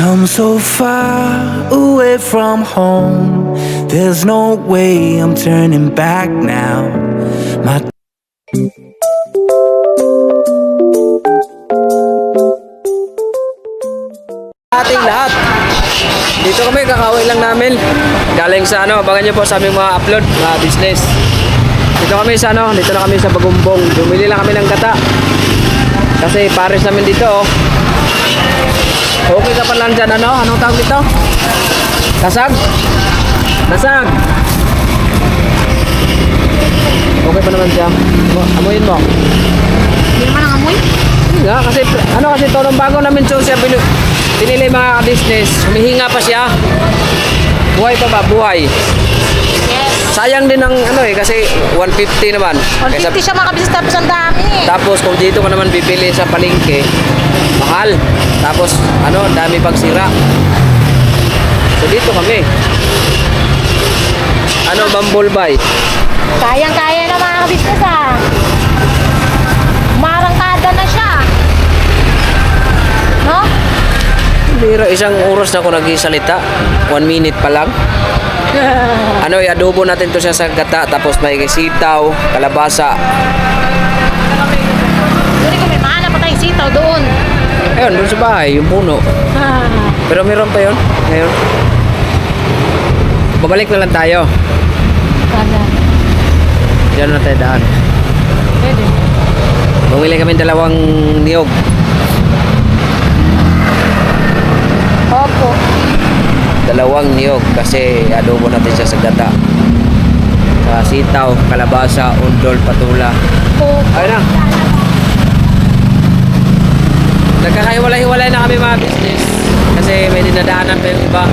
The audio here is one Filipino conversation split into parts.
come so far away from home. There's no way I'm turning back now. My ating lahat. Dito kami, kakawin lang namin. Galing sa abangan nyo po sa aming mga upload, mga business. Dito kami sa dito na kami sa Bagumbong. Bumili lang kami ng gata. Kasi pares namin dito, oh. Okay ka pa lang dyan, anong tawag dito? Kasag? Kasag! Okay pa naman siya. Amuyin mo. Hindi naman ang amoy. Hindi nga, kasi ito nung bago namin siya pinili mga business. Humihinga pa siya. Buhay pa ba? Buhay. Yes. Sayang din ang kasi 150 naman. 150 siya mga kabisnes, tapos ang dami. Tapos kung dito ka naman bibili sa palengke, mahal. Tapos dami pang sira. So dito kami. Bumblebee. Kayang-kaya na mga kabisnes Marangkada na siya. No? Biro, isang oras na ako nagsalita. 1 minute pa lang. I-adobo natin to siya sa gata. Tapos may sitaw, kalabasa. Doon kami, mahanap pa tayong sitaw doon. Ayun, doon sa bahay, yung puno. Pero meron pa yun. Ngayon. Babalik na lang tayo. Sana. Diyan na tayo daan. Pwede. Bumili kami 2 niyog. Opo. 2 niyog kasi adobo natin siya sa gata. Sa sitaw, kalabasa, undol, patula. Opo. Ayun na. Nagkakahiwalay-hiwalay na kami mga business. Kasi may dinadaanan pa yung iba.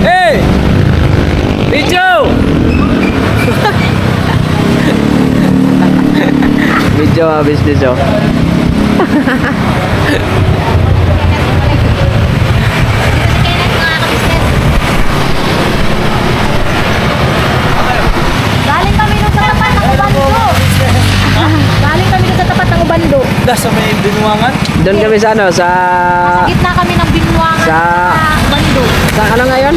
Hey! Video! Video mga business, oh. Galing kami doon sa tapat ng Ubando. Galing kami doon sa tapat ng Ubando. sa may binuangan. Doon kami sa Sa gitna kami ng Binuangan Sa- sa Ubando. Sa ngayon?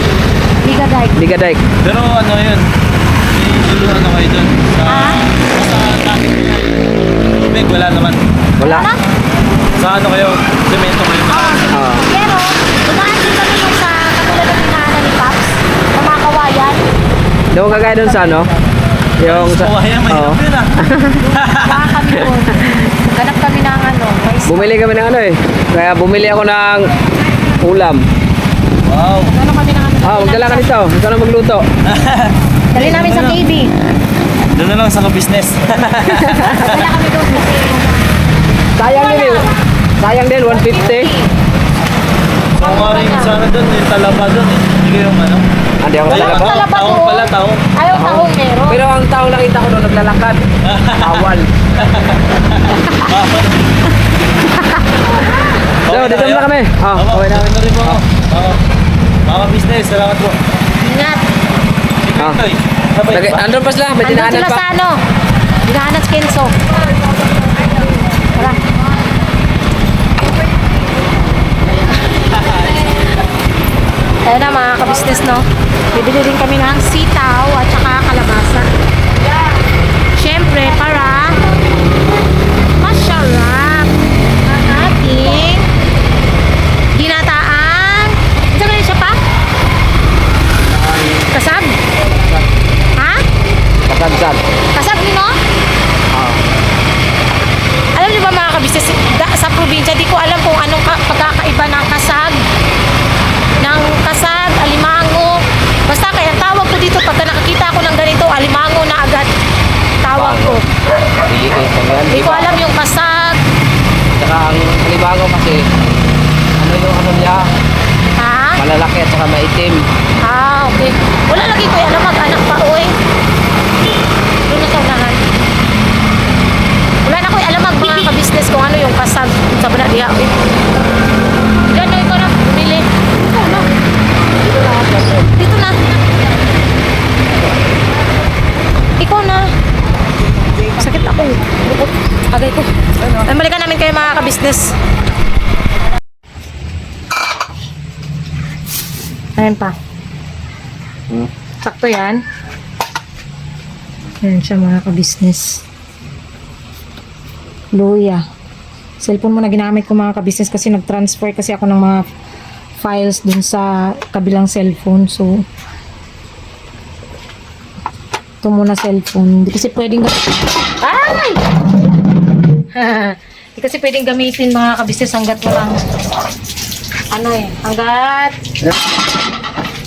Bigaday. Ligadike. Pero yun? May kayo dun? Sa traffic tubig, wala naman. Wala. Sa kayo? Semento kayo? Ah. Pero, dumaan din kami doon sa katulad ng pinaanan ni Paps. Sa mga kawayan. Doon kagaya doon sa yung sa... Kawayan, may Oo. hirap yun Dumaan kami doon. Ganap kami ng mais. Bumili kami ng Kaya bumili ako ng ulam. Wow. Ano kami ng Magdala ka nito. Ikaw na magluto. Dali namin sa KB. Doon na lang sa business. Dala kami doon. Sayang din eh. Sayang din, 150. So, rin sana doon, yung talaba doon eh. Hindi yung Hindi ako Ay, talaga. Talaba taong doon. pala, taong. Ayaw tahong meron. Pero ang tao nakita ko doon naglalakad. Awal. So, dito na kami. Okay na. Ito rin po ako. Mga business, salamat po. Ingat. Itoy. Sabay. Andun pa sila, may Andun dinaanan sila pa. sa dinaanan sa Kenzo. Tara. Ayun na mga kabisnes, no? Bibili din kami ng sitaw at saka kalabasa. Siyempre, para masarap ang ating ginataang. Saan ba siya pa? Kasab? Ha? Kasagsan. Kasab ni no? Alam niyo ba mga kabisnes, sa probinsya, di ko alam kung anong pagkakaiba ng kasag, alimango. Basta kaya tawag ko dito, pagka nakakita ko ng ganito, alimango na agad tawag ko. Di ko alam yung kasag. Saka ang alimango kasi, yung niya, Ha? malalaki at saka maitim. Okay. Wala lagi ko alam, mag-anak pa, oy. Doon na sa unahan. Wala na ko alam mga kabisnes kung ano yung kasag sa bala diya. Yan na, ikaw na, bumili. Dito na. Ikaw na. Sakit ako. Agay ko. Ay, balikan namin kayo mga kabisnes. Ayan pa. Hmm. Sakto yan. Ayan siya mga ka-business. Luya. Cellphone mo na ginamit ko mga ka-business kasi nag-transfer kasi ako ng mga files dun sa kabilang cellphone. So, ito muna cellphone. Hindi kasi pwedeng Ay! Hindi kasi pwedeng gamitin mga ka-business hanggat walang ano eh. Hanggat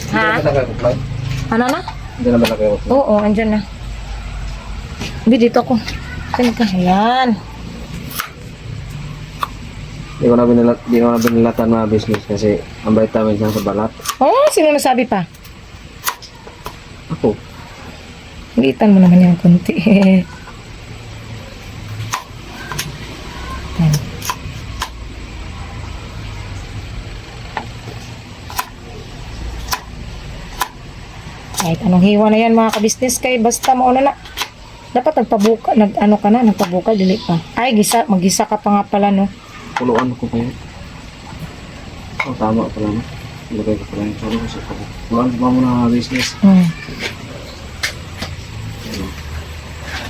ha? Ano na? Hindi naman kayo. Oo, andyan na. Hindi, dito ako. Saan ka? Ayan. Di ko na binilatan mga business kasi ang vitamins lang sa balat. Oh, sino nasabi pa? Ako. Litan mo naman yung konti. Ayan. Kahit anong hiwa na yan mga kabisnes kay basta mauna na. Dapat nagpabuka, dili pa. Ay, mag-gisa ka pa nga pala, no? Puluan ko kayo. Oh, tama pala no. Ilagay ko pala yung tulong sa pag. Puluan mo na mga business.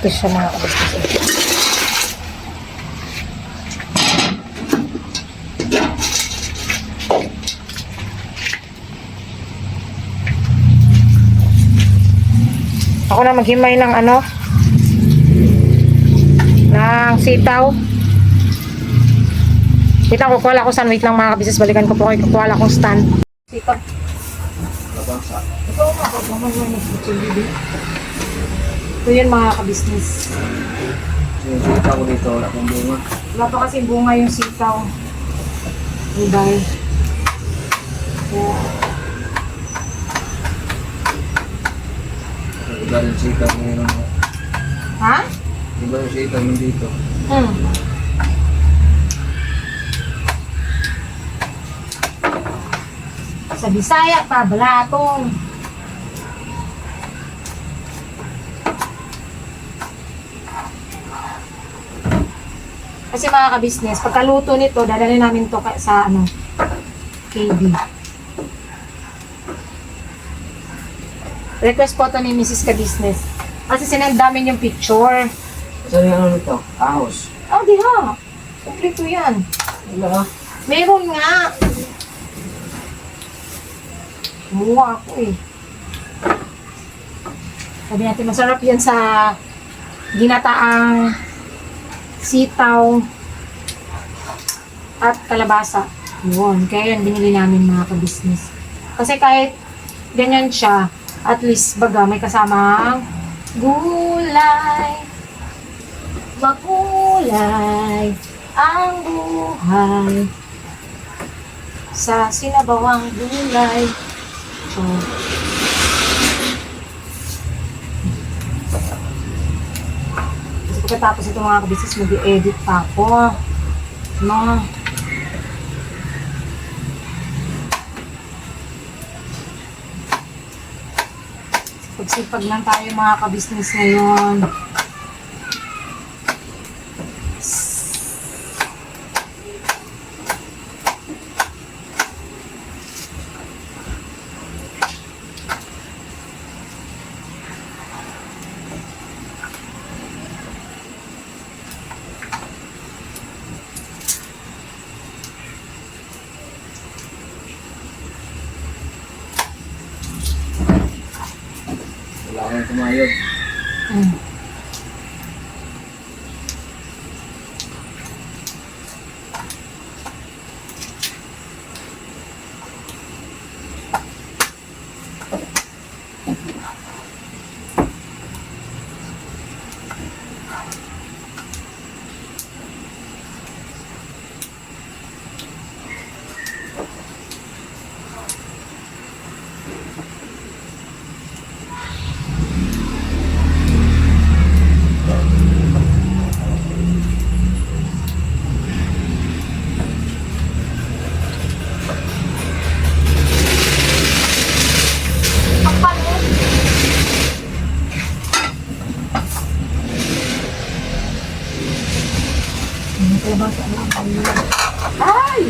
Ito siya mga kabisnes. Ako na maghimay ng ng sitaw. Wait lang, kukuha ako saan. Wait lang mga kabisnes, balikan ko po kayo. Kukuha akong stand. Sitaw. Ito yun mga kabisnes. Yung sitaw ko dito, wala akong bunga. Wala pa kasi bunga yung sitaw. Dahil. Iba yung sitaw ngayon. Ha? Iba yung sitaw yung dito. Sa Bisaya pa, balatong. Kasi mga ka-business, pagkaluto nito, dadalhin namin to sa KB. Request po to ni Mrs. Ka-business. Kasi sinend namin yung picture. Saan yung ano nito? Ahos. Oh, di ha. Kompleto yan. Wala. Meron nga. Kumuha ako eh. Sabi natin, masarap yan sa ginataang sitaw at kalabasa. Yun. Kaya yan binili namin mga ka-business. Kasi kahit ganyan siya, at least baga may kasamang gulay. Makulay ang buhay sa sinabawang gulay. So, pagkatapos ito mga kabisnes, mag-edit pa ako. No. Pagsipag lang tayo mga kabisnes ngayon. Wala akong kumayod. Ay!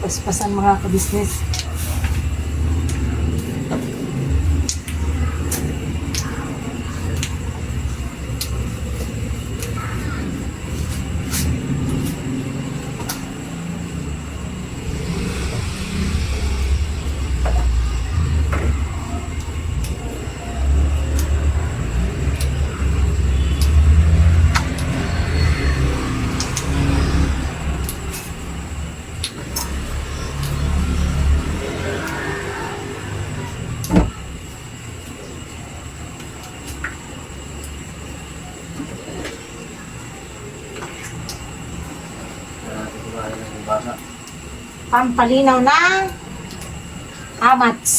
paspasan mga ka-business. Pampalinaw ng amats.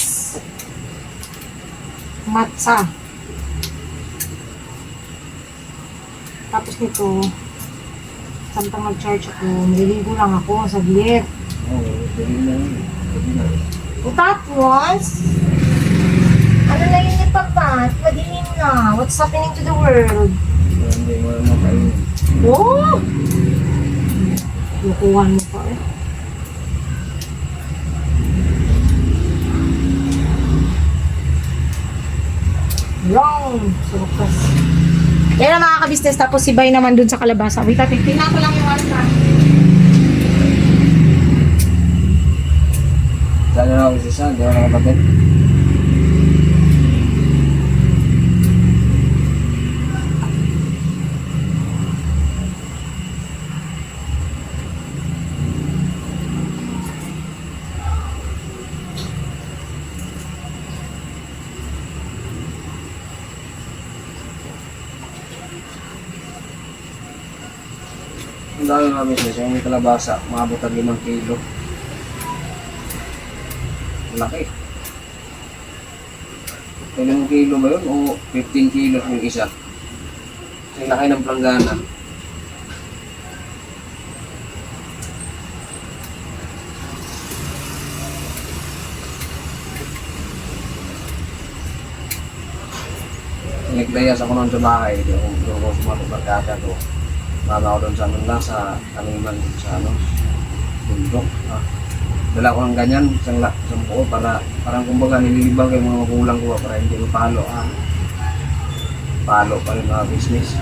Matsa. Tapos nito, samtang mag-charge ako, maliligo lang ako sa saglit. Tapos, ano na yun ni Papa? Madilim na. What's happening to the world? Oh! Lukuhan mo pa eh. Wrong! Surukas. Yan ang mga ka-business. Tapos si Bay naman dun sa kalabasa. Wait, tingnan ko lang yung alta. Saan na ako isa? Di ako nakapagod. Ang dami mga business, yung may kalabasa, maabot ang 5 kilo. Laki. 5 kilo ba yun? O 15 kilo yung isa? Ang laki ng planggana. Naglayas ako noon sa bahay, doon ako sumatong ko. Mama ako doon sa ano lang, sa taniman sa ano, bundok. Dala ko ng ganyan, isang buo para parang kumbaga nililibang yung mga magulang ko para hindi mapalo. Palo pa rin mga business.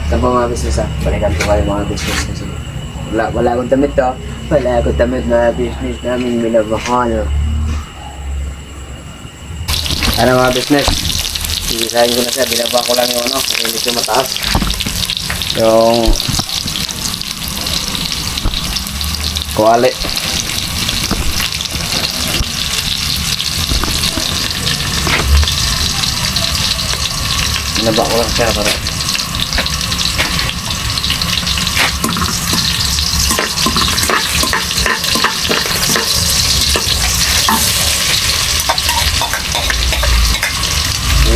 Sa mga business balikan ko kayo mga business kasi wala akong damit to. Wala akong damit na business namin minabakano. Ano mga business? Ibisahin ko na siya, binaba ko lang yung ano, kasi medyo mataas. Yung kuwali. Binaba ko lang siya para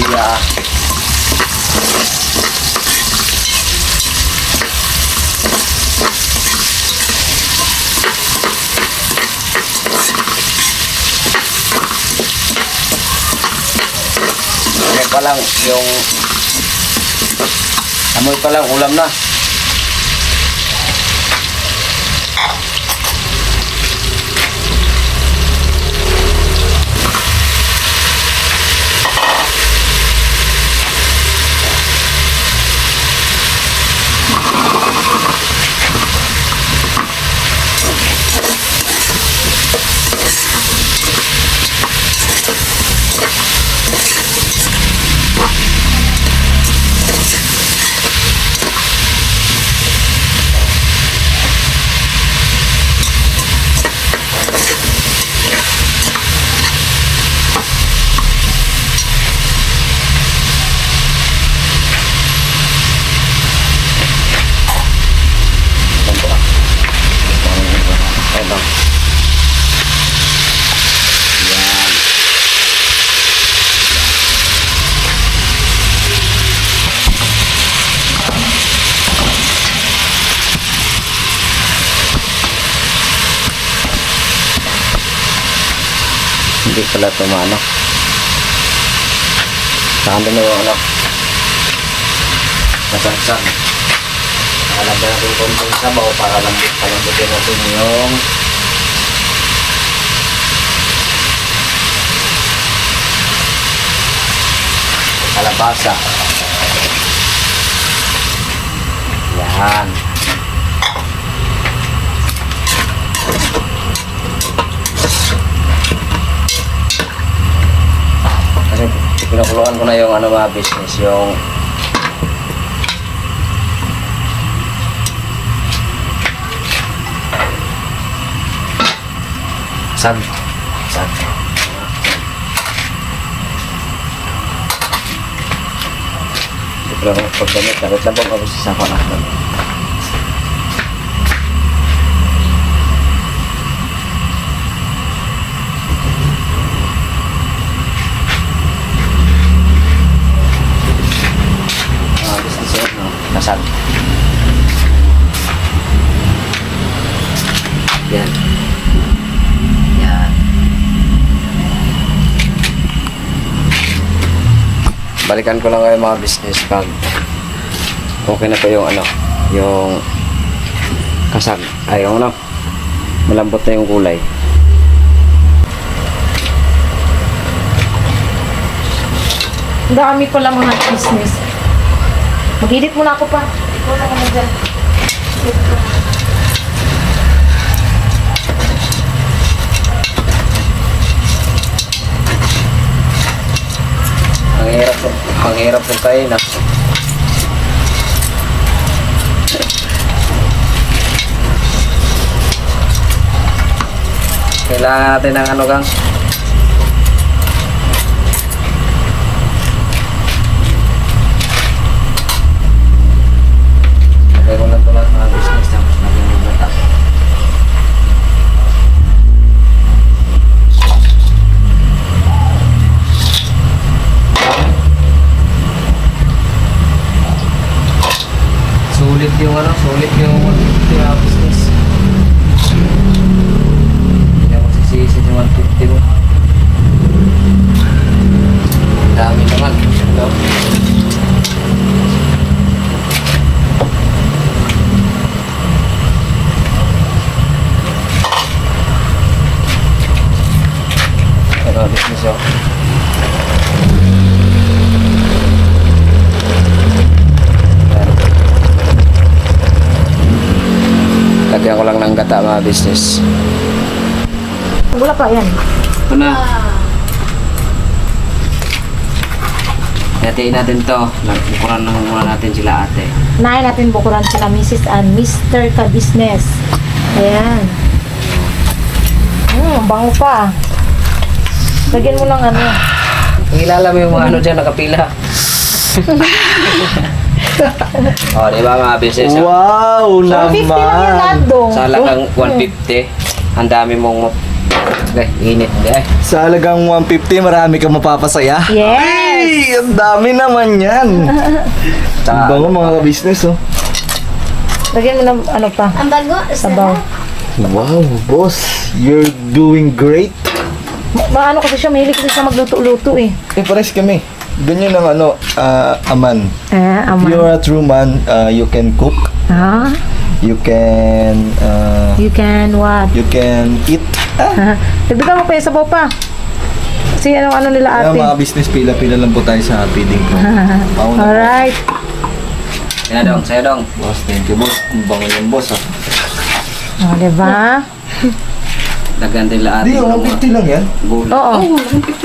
iya. Amoy pa lang yung amoy pa lang ulam na. Hindi pala ito maano. Saka din yung ano. Nasagsan. Nalagyan natin konting sabaw para palambutin natin yung kalabasa. Yan. Kasi pinakuluan ko na yung ano mga business, yung sag. Pero paggamit, dapat lang po sa sako natin. Business yun, no? Nasag. Yan. Yan. Balikan ko lang kayo mga business pag okay na po yung ano, yung kasag, ay yung ano, malambot na yung kulay. Ang dami ko lang mga business. Mag-edit muna ako pa. Ikaw na naman dyan. Ang hirap po kayo na. Kailangan natin ng ano kang lagay ko lang ito lahat mga business tapos lagyan yung bata. Sulit yung ano, sulit yung business. Hindi ako sisisi sa 150 mo. Dami naman. Ito. Ito, business yun. Lagyan ko lang ng gata mga business. Wala pa yan. Ito na. Hatiin natin to. Bukuran lang muna natin sila ate. Unahin natin bukuran sila Mrs. and Mr. Ka-Business. Ayan. Ang bango pa. Lagyan mo ng ano. Kilala mo yung mga ano dyan, nakapila. O, di ba mga business? Wow 150 lang yan lahat naman! dong. Sa halagang 150, ang dami mong... Okay, init. Ay, Sa halagang 150, marami kang mapapasaya. Yes! Ay, ang dami naman yan! Ang tsaka, bango mga business oh. Lagyan mo ng ano pa. Ang bago, Sabaw. Wow, boss! You're doing great! Maano kasi siya, mahilig kasi siya magluto-luto eh. Eh, pares kami. Ganyan ang ano, aman. If Aman. you're a true man, you can cook, Ha? you can, You can what? you can eat. Dagdagan mo pa yung sabaw pa. Kasi ano nila Kaya ate. mga business, pila-pila lang po tayo sa feeding ko. Pauna po. Alright. yan na dong, sa'yo dong. Boss, thank you boss. Ang bango yung boss ah. O, diba? Lagyan din lahat. Hindi, 150 lang yan. Gulay. Oo.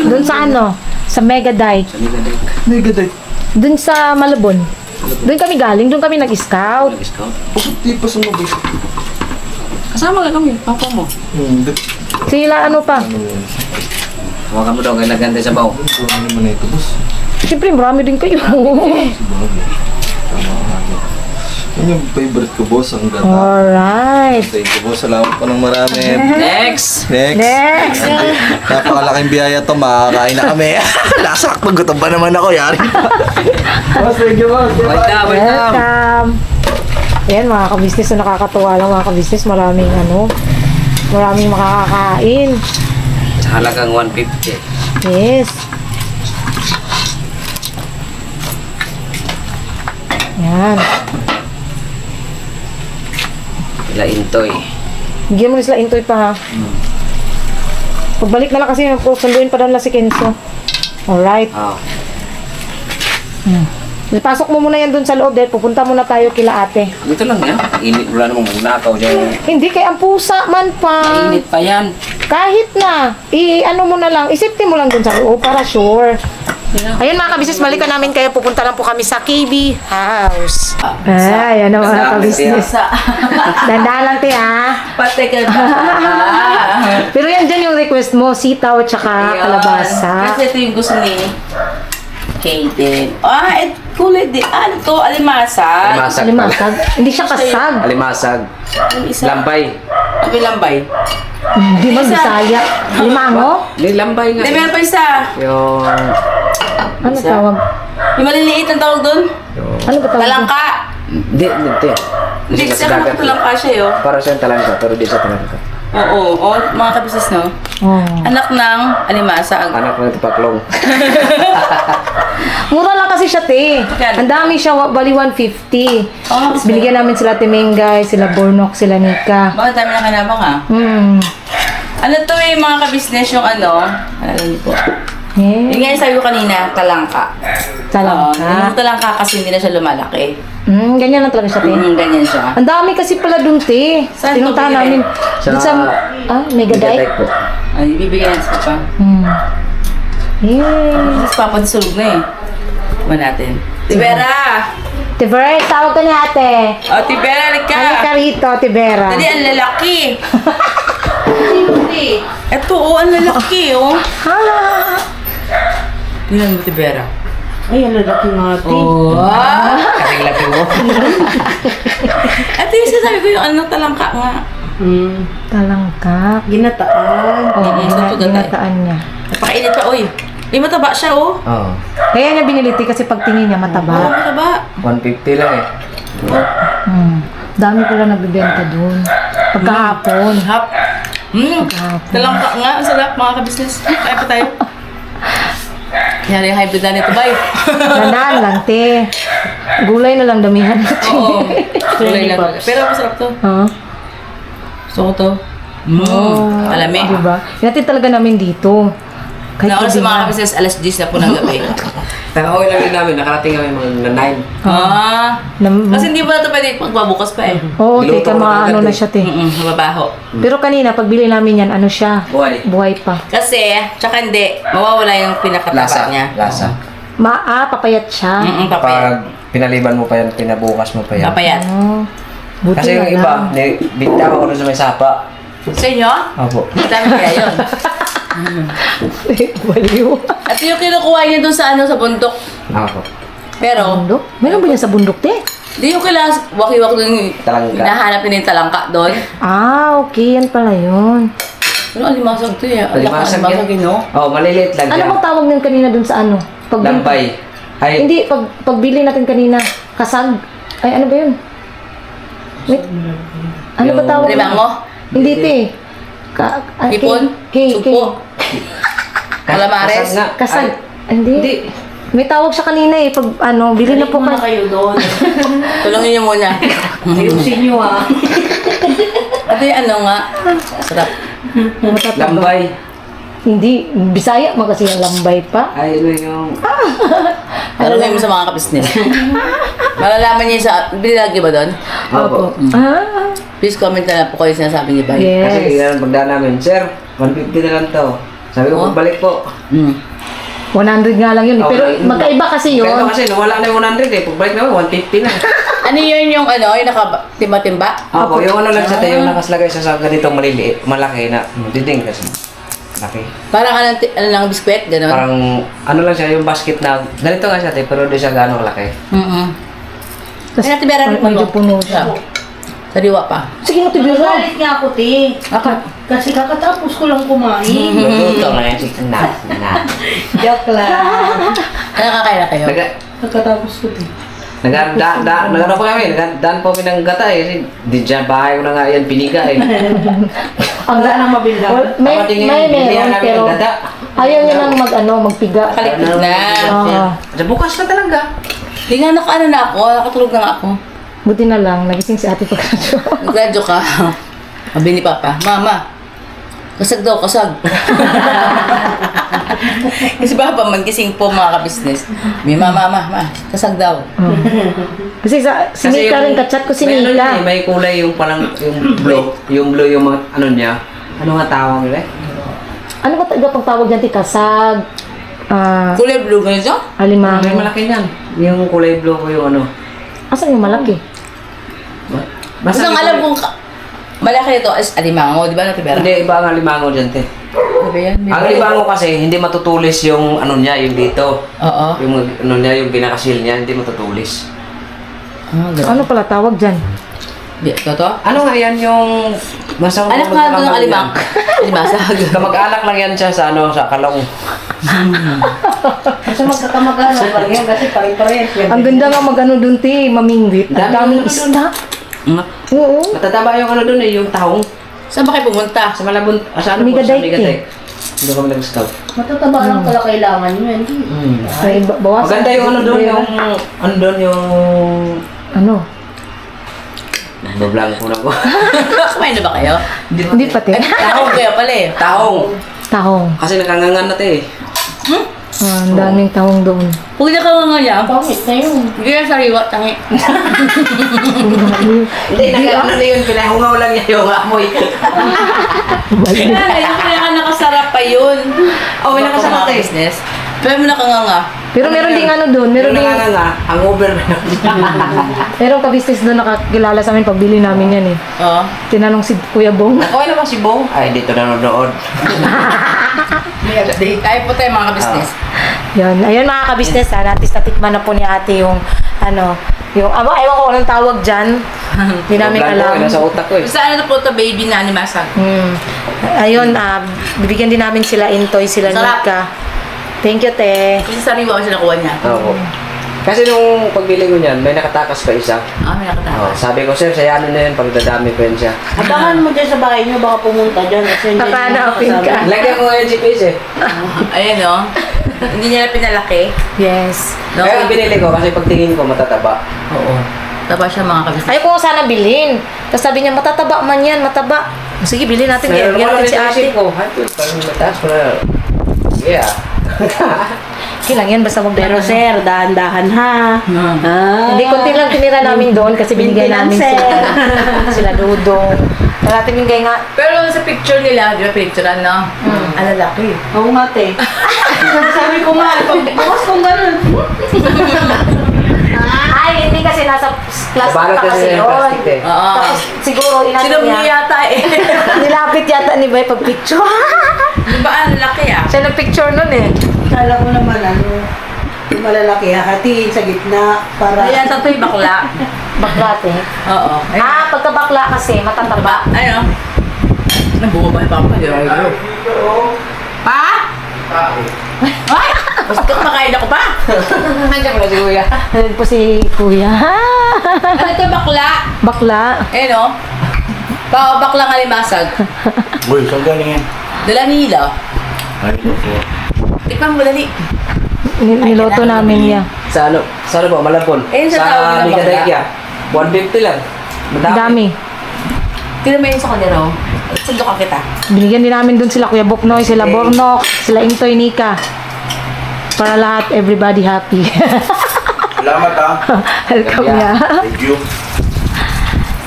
Doon sa ano? Sa Mega Dike. Sa liga din. Mega date. Doon sa Malabon. Doon kami galing. Doon kami nag-scout. Nag-scout. Bakit di pa sumabay? Kasama ka kami, papa mo. Sila ano pa? Hawakan mo daw, kaya lagyan din sa baw. Ano naman ito boss? Siyempre, marami din kayo. Yan yung favorite ko boss, ang gata. Alright. Thank you boss, salamat pa ng marami. Next! Next. Next. Napakalaking biyaya to, makakain na kami. Nasakto, gutom pa naman ako, yari. Boss, thank you boss. Wait na, wait na. Welcome. Ayan, mga ka-business na nakakatuwa lang mga ka-business. Maraming makakakain. Sa halagang 150. Yes. Yan. Sila Intoy. Bigyan mo sila intoy pa ha. Pagbalik na lang kasi sunduin pa daw na si Kenzo. Alright. Oh. Pasok mo muna yan dun sa loob dahil pupunta muna tayo kila ate. Dito lang yan. Init wala namang magnakaw dyan. Hindi kay ang pusa man pa. Init pa yan. Kahit na, ano mo na lang, isipin mo lang dun sa loob para sure. Ayun mga kabisnes, balikan namin kayo. Pupunta lang po kami sa KB House. Ay, ano mga kabisnes. Dandahan lang te ha. Pati ka ba? Pero yan dyan yung request mo, sitaw at saka kalabasa. Kasi ito yung gusto ni Kaden. Kulay din. Ano to? Alimasag. Alimasag. Alimasag. Hindi siya kasag. Alimasag. Yung isa. Lambay. May lambay. Hindi man Bisaya. Limango? Hindi, lambay nga. Hindi, meron pa isa. Yung... Ano Isa. tawag? Yung maliliit ang tawag doon. Ano ba tawag? Talangka. Hindi, hindi. Hindi, kasi ako talangka siya yun. Para siyang talangka, pero di siya talangka. Oo, mga kabisis, no? Oh. Anak ng alimasag. Anak ng tipaklong. Mura lang kasi siya, te. Magkano? Ang dami siya, bali 150. Oh, Tapos binigyan namin sila Timengay, sila Bornok, sila Nika. Bakit dami na kanabang ha? Ano to mga kabisnes yung ano? Alam niyo po. Yung Yeah. nga yung sabi ko kanina, talangka. Talangka. Yung talangka kasi hindi na siya lumalaki. Ganyan lang talaga siya, te. Ganyan siya. Ang dami kasi pala dun, te. Saan Tinuntahan to namin. Sa- Dun sa, Megadike? po. Ay, ibibigyan natin sa papa. Yeah. Tapos papa, sulog na eh. Ba natin? Tibera! Tibera, tawag ka ni ate. O, Tibera, Halika halika! rito, Tibera. Dali, ang lalaki! Ito, ang lalaki, Ha? Tingnan mo, Tibera. Ay, ang lalaki nga, te. Kaming laki mo. Ito yung sasabi ko yung ano, talangka nga. Talangka. Ginataan. Oo, Sa tugatay. ginataan niya. Napakainit pa, oy. May mataba siya, oh. Oo. Kaya niya biniliti kasi pagtingin niya Oo, mataba. mataba. 150 lang eh. Dami pala nagbibenta dun. Pagkahapon. Hap. Pagkahapon. Talangka nga, ang sarap, mga kabisnes. Kaya pa tayo. Yari yung hybrid na nito, bye. Nandaan lang, te. Gulay na lang damihan natin. Oo. Kulay lang. Pero masarap to. Ha? Gusto ko to. Alami. Diba? Natin talaga namin dito. Kahit Nauna sa hindi mga na. kabisnes, alas 10 na po ng gabi. Pero okay lang din namin. Nakarating kami mga 9. Kasi hindi mo na ito pwede magbabukas pa eh. Oo, Niluto teka, ko na ano agad na eh. siya, te. Mababaho. Pero kanina, pagbili namin yan, ano siya? Buhay. Buhay pa. Kasi, tsaka hindi, mawawala yung pinakataba Lasa. niya. Lasa. Papayat siya. Papayat. Pag pinaliban mo pa yan, pinabukas mo pa yan. Papayat. Oh, buti Kasi yung na iba, lang. bintama ko na sa may sapa. Sa inyo? Opo. Dami kaya yun. Baliw. At yung kinukuha niya doon sa ano sa bundok. Opo. Pero, Bundok? Meron ba yan sa bundok, te? di yung kailangan waki-waki doon yung Talangka. hinahanap niya yung talangka doon. Okay, yan pala yun. Ano, alimasag to eh. Alimasag yan. Alimasag yun, no? Oh, maliliit lang Ano yan. bang tawag nun kanina dun sa ano? Lambay. Ay, Hindi, pagbili natin kanina, kasag. Ay, ano ba yun? Wait. Ano ba tawag? Limango? Hindi, te. Hipon? Sugpo? Calamares? kasag nga. Kasag. Ay, Hindi. Hindi. May tawag siya kanina eh. Pag ano, bili na po Muna kayo. kayo doon. Tulungin niyo muna. Ayusin nyo ah. Ito yung ano nga. Sarap. Lambay. Hindi. Bisaya mo kasi yung lambay pa. Ay, ano yung... Tulungin mo sa mga kapisnes. Malalaman niyo sa... Binilagi ba doon? Opo. Ah. Please comment na lang po kayo sinasabi niyo ba? Kasi Yes. yan, pagdaan namin, Sir, 150 na lang to. Sabi ko, Oh. pagbalik po. 100 nga lang yun. Pero magkaiba kasi yun. Kaya kasi, nawala na yung 100 eh. Pagbalik naman, 150 na. Ano yun yung ano, yung nakatimba-timba? Opo, yung ano lang sa tayo, yung nakaslagay sa ganitong maliliit, malaki na, diding kasi. Laki. Parang ano lang, biskwit, gano'n? Parang, ano lang siya, yung basket na, ganito nga siya, pero di siya gano'ng laki. Ay, natin meron medyo puno siya. Sariwa pa. Sige mo, tibiro. Galit nga ako, te. Kasi kakatapos ko lang kumain. Luto nga yan, na. Joke lang. Ano kakain na kayo? Naga- Kakatapos ko, te. Nagano pa kami, nagdaan po kami ng gata eh. Di dyan, bahay ko na nga yan, piniga eh. Ang gana mabilda. Well, may meron, pero ayaw niya nang magpiga. Kalikit na. Oo. Bukas na talaga. Di nga nakatulog na nga ako. Buti na lang, nagising si ate pagkadyo. Nagradyo ka. Sabi ni Papa, Mama, kasag daw, kasag. Kasi Papa, magising po mga ka-business. May Mama, kasag daw. Kasi si Nika rin, kachat ko si May ano Nika. yun eh, may kulay yung parang, yung blue. Yung blue yung mga, ano niya. Ano nga tawag nila eh? Ano ba pag tawag dyan, Kasag? Kulay blue ba yun? Alimango. May malaki niyan. Yung kulay blue ko yung ano. Asan yung malaki? Basta ang alam kong malaki ito is alimango, di ba natibera? Hindi, iba ang alimango dyan, te. Ano ba yan? Ang alimango kasi, hindi matutulis yung ano niya, yung dito. Oo. Yung ano niya, yung pinakasil niya, hindi matutulis. Ano pala tawag dyan? Toto? Ano nga yan yung... Basta Anak nga ito ng alimang. Alimasag. Kamag-anak lang yan siya sa ano, sa kalong. Kasi magkakamag-anak pa rin yan kasi pare-parehas yan. Ang ganda nga dun, ti, mamingwit. Ang daming isda. Oo. Matataba yung ano dun eh, yung tahong. Saan ba kayo pumunta? Sa Malabon, sa ano po, Migadite sa Migadite. Hindi kami nag-scout. Matataba lang pala kailangan nyo yan. Ay, bawasan. Maganda yung ano dun, yung... Ano dun, yung... Ano? Bablang ko na ko. Kumain na ba kayo? Hindi pati. Tahong kaya pala eh. Tahong. Tahong. Kasi nakangangan natin eh. Ang daming tahong doon. Huwag na ka nga niya. Pangit na yun. Hindi na sariwa, tangi. Hindi, nakakano na yun. Pinahungaw lang niya yung amoy. Kaya na, yung kaya nakasarap pa yun. Oh, may nakasarap Mga eh. business. Pero mo nakanganga. Pero meron ding ano doon, meron Yung ding nakanganga, hangover na yun. meron ka-business doon nakakilala sa amin pagbili namin yan eh. Oo. Tinanong si Kuya Bong. Okay naman si Bong. Ay, dito nanonood. May update. Tayo po tayo mga business. Yan. Ayun mga ka-business, natis natikman na po ni ate yung yung ewan ko anong tawag dyan. Hindi namin alam. Nasa utak ko eh. Saan na po ito baby na animasag? Ayun, bibigyan din namin sila Intoy, sila Sarap. Nika. Thank you, te. Kasi sariwa ko siya nakuha niya. Oo. Kasi nung pagbili ko niyan, may nakatakas pa isa. May nakatawa. Oh, sabi ko, sir, sayanin na yun pag dadami ko yun siya. Abangan mo dyan sa bahay nyo, baka pumunta dyan. Kasi hindi Papanapin nyo ka. masabi. Lagyan ko ngayon GPS eh. Ayun o. Hindi niya na pinalaki. Yes. No? Kaya binili ko kasi pagtingin ko matataba. Oo. Taba siya mga kabisnes. Ayaw ko nga sana bilhin. Tapos sabi niya, matataba man yan, mataba. Sige, bilhin natin. Pero Bigyan wala natin si rin ate. isip ko. Ay, parang mataas ko na. Yeah. Kailang yan, basta Pero magdaro. sir, dahan-dahan ha. Hindi, konti lang tinira namin doon kasi binigay namin Maintenance, sila Dudong. Wala natin binigay nga. Pero sa picture nila, di ba picture no? Ang lalaki. Oo nga te. Sabi ko nga, bukas kong ganun. Ay, hindi kasi nasa plastic Balot pa kasi kasi yung yun. plastic eh. Oo. Tapos siguro inano Sinumli niya. yata eh. Nilapit yata ni Bay pag picture. Di ba ang lalaki ah? Siya nag-picture nun eh. Kala ko naman yung malalaki hahatiin sa gitna para... Kaya sa to'y bakla. Baklat eh. Oo. Pagkabakla kasi matataba. Ano? Nabuo ba yung papa? Pa? Ay! Basta kumakain ako pa. Nandiyan ko na si Kuya. Nandun po si Kuya. Ano ito bakla? Bakla. Eh no? Bakla nga limasag. Uy, saan galing yan? Dala nila. Ay, ito po. Tikman mo dali. Niloto namin niya. Sa ano? Sa ano ba? Malabon? Eh, sa tawag ng Migadite bakla. yan. 150 lang. Ang dami. Tignan mo yun sa kanya no? Sundukan kita. Binigyan din namin dun sila Kuya Boknoy, sila Bornok, sila Intoy, Nika. Para lahat, everybody happy. Salamat ha. Welcome niya. Thank you.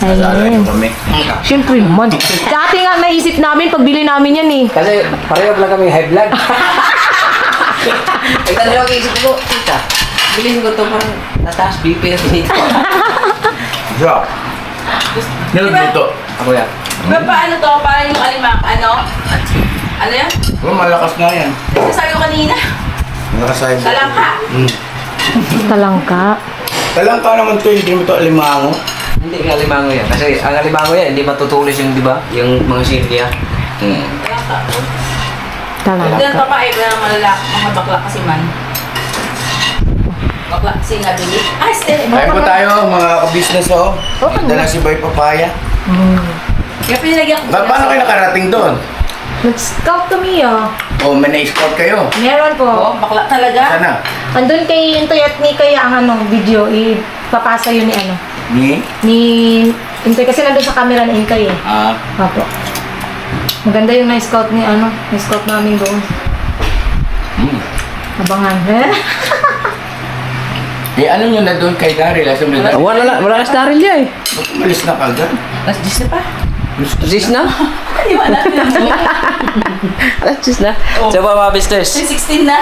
Ayun. kami. Siyempre naman. Dati nga naisip namin, pagbili namin yan eh. Kasi pareho lang kami high blood. Ito na lang isip ko, tita. Bilhin ko ito parang nataas BP na dito. Drop. Niluluto. Ako yan. Pero paano to? Paano yung alimak? Ano? Ano yan? Oh, malakas nga yan. Sabi ko kanina. Nakasayad. Talangka. Talangka. Talangka naman to, hindi mo to alimango. Hindi nga limango yan. Kasi ang limango yan, hindi matutulis yung, di ba? Yung mga silya. Talangka. Hindi Talangka. na papaib na mga bakla kasi man. Bakla, sinabi niya. Ay, stay. Kain po tayo mga ka-business oh. Dala si Boy Papaya. Kaya pinilagyan ko. Paano kayo nakarating doon? Nag-scout kami O may na-scout kayo? Meron po. Oh, bakla talaga. Sana? Andun kay Intoy at ni kaya ang video, ipapasa yun ni Ni? Intoy kasi nandun sa camera ni Intoy eh. Ah. Opo. Maganda yung na-scout na-scout namin doon. Abangan. Ano nyo na doon kay Daryl? Wala na si Daryl niya eh. Malis na kagad. Last 10 na pa. Alas na? Di ba natin? Alas na. So pa mga business. 16 na.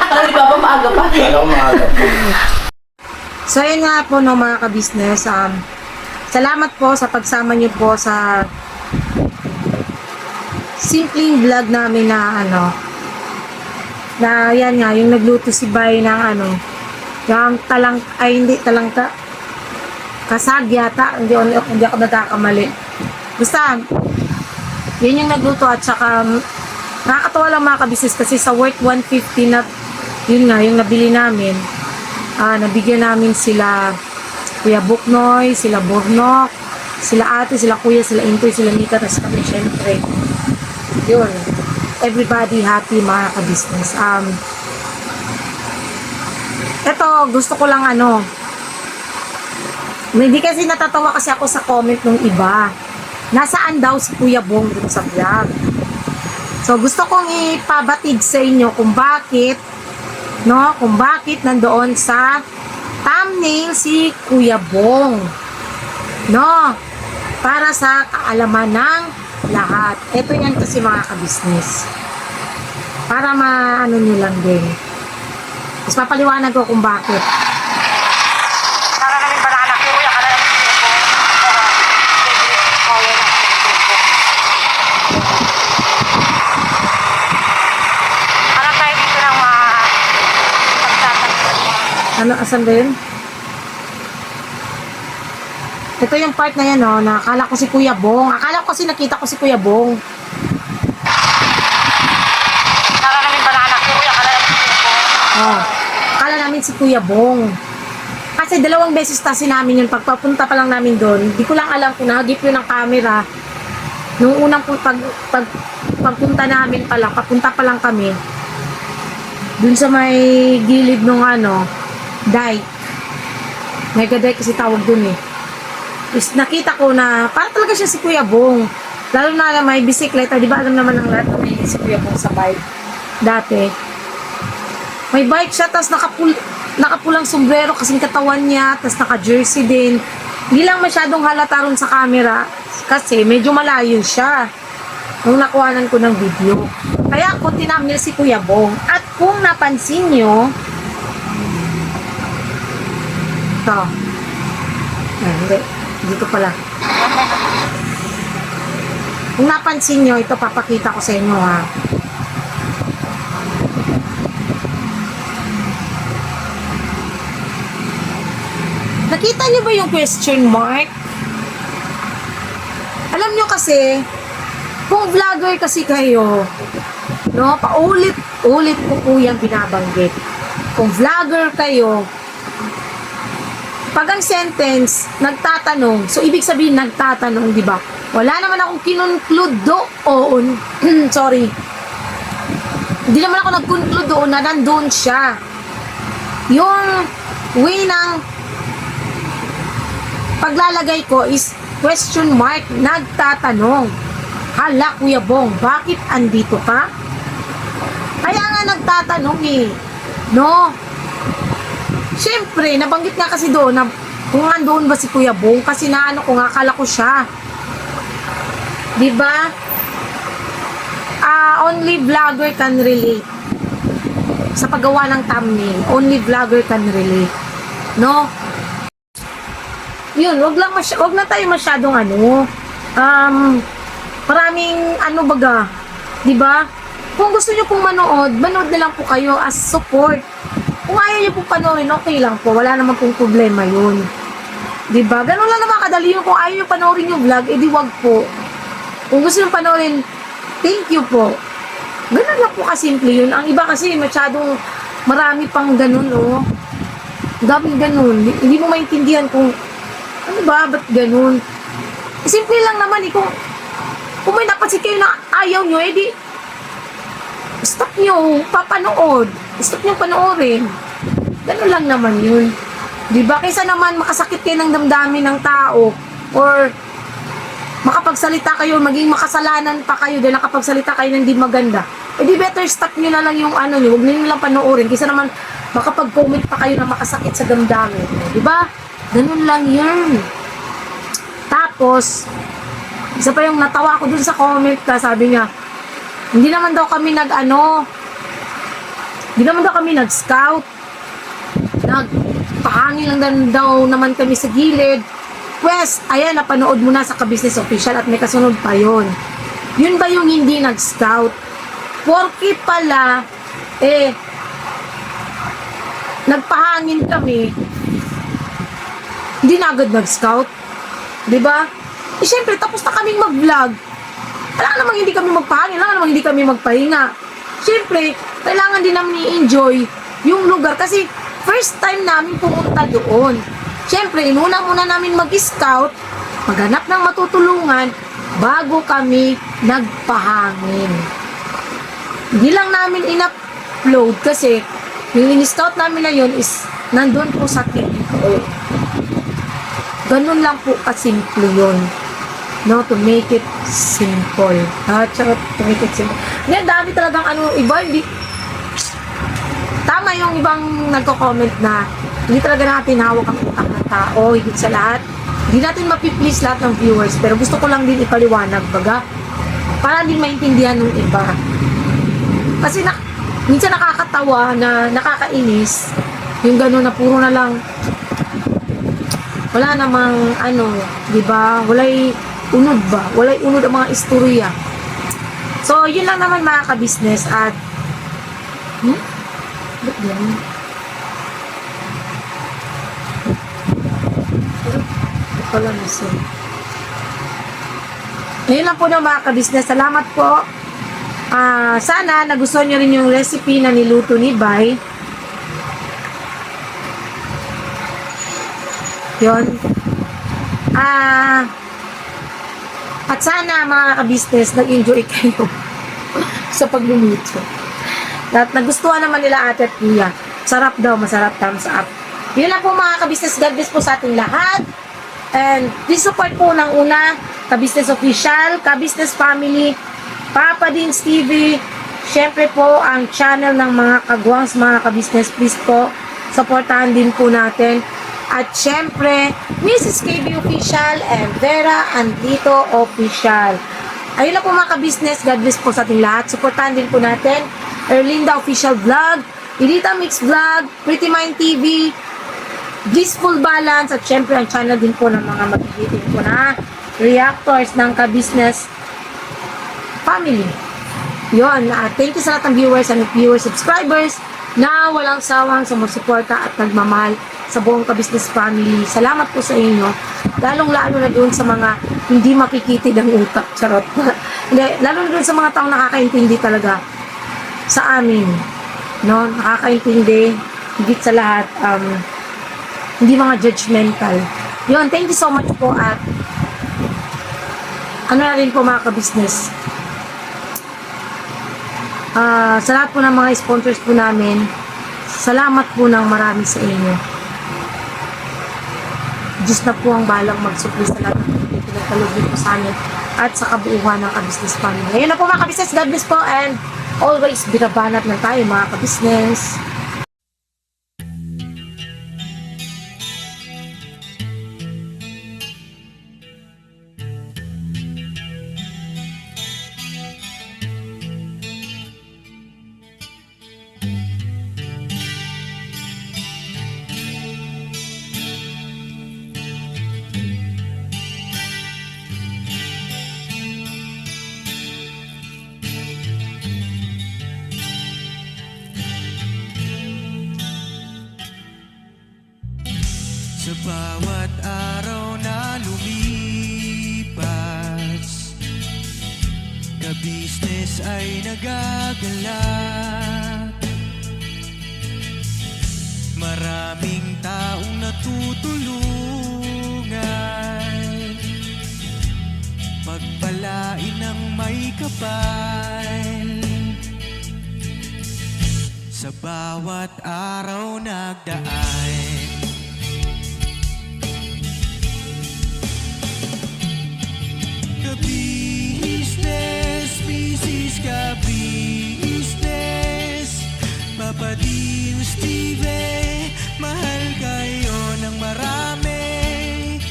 Parang di ba pa maaga pa? Alam ko maaga. So ayun nga po no mga ka-business. Salamat po sa pagsama niyo po sa simpleng vlog namin na na yan nga, yung nagluto si Bay ng yung hindi talangka, kasag yata, hindi ako nagkakamali. Basta, yun yung nagluto at saka, nakakatawa lang mga kabisnes kasi sa worth 150 na, yun nga, yung nabili namin, nabigyan namin sila Kuya Buknoy, sila Bornok, sila ate, sila kuya, sila Intoy, sila Nika, tapos kami syempre. Yun. Everybody happy mga ka-business. Ito, gusto ko lang hindi kasi natatawa kasi ako sa comment ng iba. Nasaan daw si Kuya Bong dun sa vlog? So, gusto kong ipabatid sa inyo kung bakit nandoon sa thumbnail si Kuya Bong. Para sa kaalaman ng lahat. Ito yan kasi mga ka-business. Para maano nyo lang din. Mas papaliwanag ko kung bakit. Para namin banana kuya ka lang para tayo dito ng pagtatagpuan. Asan ba yun? Ito yung part na yan, na akala ko si Kuya Bong. Akala ko kasi nakita ko si Kuya Bong. Akala namin banana kuya, akala namin si Kuya Bong. Akala namin si Kuya Bong. Kasi 2 beses tasi namin yun. Pagpapunta pa lang namin doon, di ko lang alam kung nahagip yun ng camera. Nung unang pagpunta namin pa lang, papunta pa lang kami, dun sa may gilid nung dike. Mega dike kasi tawag dun eh. Is nakita ko na para talaga siya si Kuya Bong. Lalo na may bisikleta, di ba alam naman ng lahat na may si Kuya Bong sa bike. Dati. May bike siya, tapos nakapulang sombrero kasing katawan niya, tapos naka-jersey din. Hindi lang masyadong halata ron sa camera kasi medyo malayo siya nung nakuhanan ko ng video. Kaya ako tinamnil si Kuya Bong. At kung napansin nyo, ito. Hindi. Dito pala. Kung napansin nyo, ito papakita ko sa inyo ha. Nakita nyo ba yung question mark? Alam nyo kasi, kung vlogger kasi kayo, paulit-ulit ko po yung binabanggit. Kung vlogger kayo, pag ang sentence, nagtatanong, so ibig sabihin nagtatanong, di ba? Wala naman akong kinunclude doon. Sorry. Hindi naman ako nag-conclude doon na nandun siya. Yung way ng paglalagay ko is question mark, nagtatanong. Hala, Kuya Bong, bakit andito ka? Kaya nga nagtatanong eh. Siyempre, nabanggit nga kasi doon na kung andoon ba si Kuya Bong kasi naano ko nga, akala ko siya. Diba? Only vlogger can relate. Sa paggawa ng thumbnail, only vlogger can relate. Yun, wag na tayo masyadong maraming baga. Diba? Kung gusto nyo pong manood na lang po kayo as support. Kung ayaw nyo pong panoorin, okay lang po. Wala naman pong problema yun. Diba? Ganun lang naman kadali yun. Kung ayaw nyo panoorin yung vlog, edi wag po. Kung gusto nyo panoorin, thank you po. Ganun lang po kasimple yun. Ang iba kasi masyadong marami pang ganun, oh. Daming ganun. Hindi mo maintindihan kung, ano ba, ba't ganun? Simple lang naman, kung may napansin kayo na ayaw nyo, edi, stop nyo, papanood. Stop nyo panoorin. Ganun lang naman yun. Diba? Kaysa naman makasakit kayo ng damdamin ng tao, or makapagsalita kayo, maging makasalanan pa kayo dahil nakapagsalita kayo ng di maganda. Eh di better stop nyo na lang yung ano nyo, huwag nyo lang panoorin. Kaysa naman makapag-comment pa kayo na makasakit sa damdamin. Diba? Ganun lang yun. Tapos, isa pa yung natawa ko dun sa comment na sabi niya, hindi naman daw kami nag-scout. Nagpahangin lang daw naman kami sa gilid. Pwes, ayan, napanood mo na sa Ka-Business Official at may kasunod pa yon. Yun ba yung hindi nag-scout? Porke pala, nagpahangin kami, hindi na agad nag-scout. Diba? Siyempre, tapos na kaming mag-vlog. Wala namang hindi kami magpahangin, wala namang hindi kami magpahinga. Siyempre, kailangan din namin i-enjoy yung lugar kasi first time namin pumunta doon. Siyempre, inuna muna namin mag-scout, maghanap ng matutulungan bago kami nagpahangin. Hindi lang namin in-upload kasi yung in-scout namin na yun is nandun po sa TikTok. Ganun lang po kasimple yun. No, to make it simple. Charot, to make it simple. Hindi, dami talagang iba, hindi. Tama yung ibang nagko-comment na hindi talaga natin hawak ang utak ng tao, higit sa lahat. Hindi natin mapiplease lahat ng viewers, pero gusto ko lang din ipaliwanag, baga, para din maintindihan ng iba. Kasi minsan nakakatawa na nakakainis, yung gano'n na puro na lang, wala namang di ba? Walay unod ba? Walay unod ang mga istorya. So, yun lang naman mga ka-business at ba't yan? Wala nasa. Ayun lang po na mga ka-business. Salamat po. Sana nagustuhan nyo rin yung recipe na niluto ni Bay. Yun. At sana mga ka-business nag-enjoy kayo sa pagluluto. At nagustuhan naman nila ate at kuya. Sarap daw, masarap, thumbs up. Yun lang po mga ka-business. God bless po sa ating lahat. And please support po ng una, Ka-Business Official, Ka-Business Family, Papa Dins TV, syempre po ang channel ng mga kagwangs, mga ka-business, please po, supportahan din po natin. At syempre, Mrs. KB Official and Vera Andito Official. Ayun na po mga ka-business, God bless po sa ating lahat. Supportahan din po natin, Erlinda Official Vlog, Edita Mix Vlog, Pretty Mind TV, Blissful Balance, at syempre ang channel din po ng mga magigiting po na reactors ng ka-business family. Yun, thank you sa lahat ng viewers and viewers, subscribers na walang sawang sumusuporta at nagmamahal sa buong ka-business family. Salamat po sa inyo. Lalong-lalo na doon sa mga hindi makikitid ang utak. Charot. Lalo na doon sa mga taong nakakaintindi talaga sa amin. No? Nakakaintindi. Higit sa lahat, hindi mga judgmental. Yun, thank you so much po at na rin po mga ka-business. Sa lahat po ng mga sponsors po namin, salamat po ng marami sa inyo. Diyos na po ang balang mag-supply sa lahat ng pinagkalugin po sa amin at sa kabuuhan ng ka-business family. Ngayon na po mga ka-business, God bless po and always binabanat lang tayo mga ka-business. Sa bawat araw na lumipas, ka-business ay nagagalak. Maraming taong natutulungan, pagpalain ng may kapal. Sa bawat araw nagdaan, ka-business, business ka-business, Papa Dio, Steve, mahal kayo ng marami.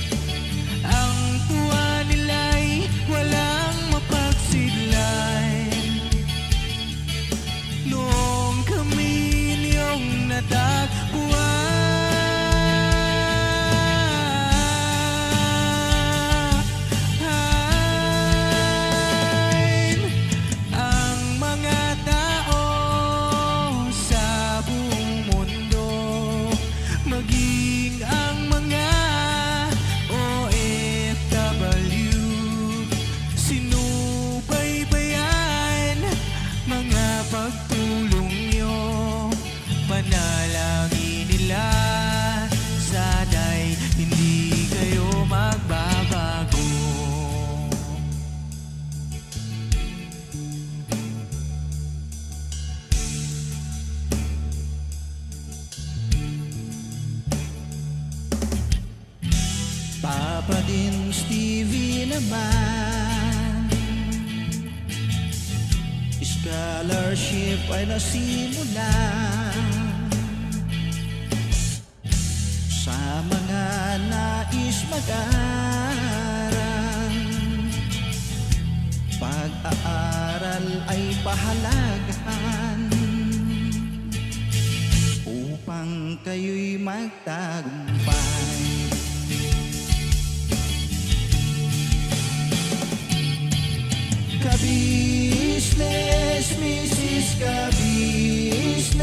Ang tuwa nila'y walang mapagsidlan. Noong kami niyong natagpuan, ang mga tao sa buong mundo, maging ang mga OFW, sinubaybayan mga pagtulong nyo, panalangin nila, sana'y hindi kayo magbabago. Papa din Stevie naman, scholarship ay nasimulan sa mga nais mag-aral. Pag-aaral ay pahalagahan upang kayo'y magtagumpay. Ka-business, Mrs. Ka-business,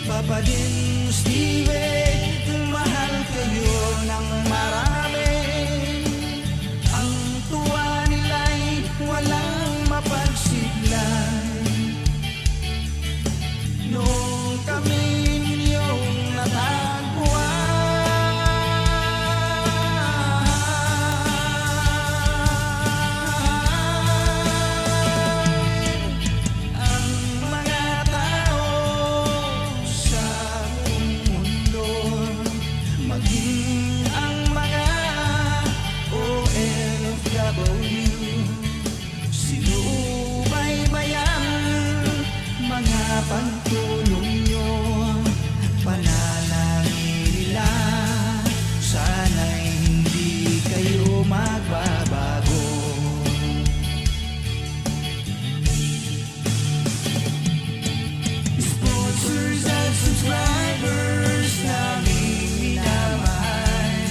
Papa din Steve, mahal kayo ng marami. Ang tuwa nila'y walang mapagsiglan. Noong kami ninyong natagpuan, pagtulong nyo, panalangin nila, sana'y hindi kayo magbabago. Sponsors at subscribers naming minamahal,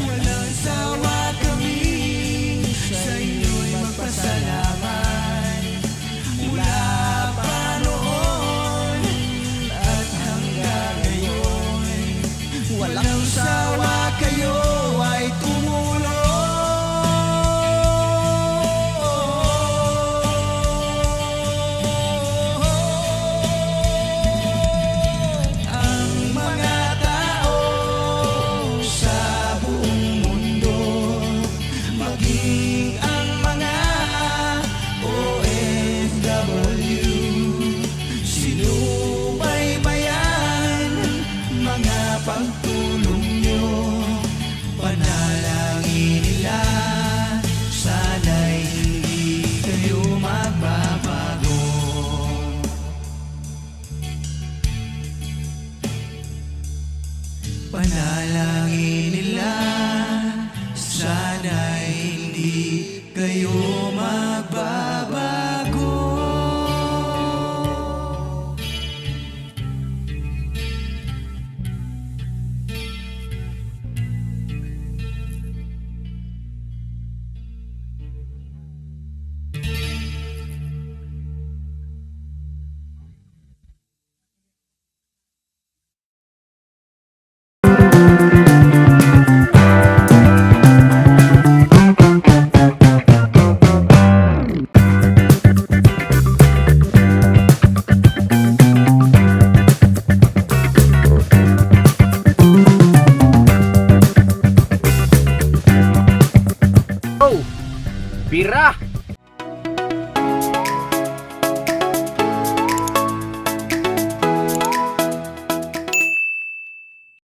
walang sawa kami sa inyo'y magpasalamat. Mula pa noon at hanggang ngayon, walang sawa kayo ay tumulong. Ang mga tao sa buong mundo, maging ang mga OFW, sinubaybayan mga pagtulong nyo, panalangin nila, sana'y hindi kayo magbabago. Panalangin nila, sana'y hindi kayo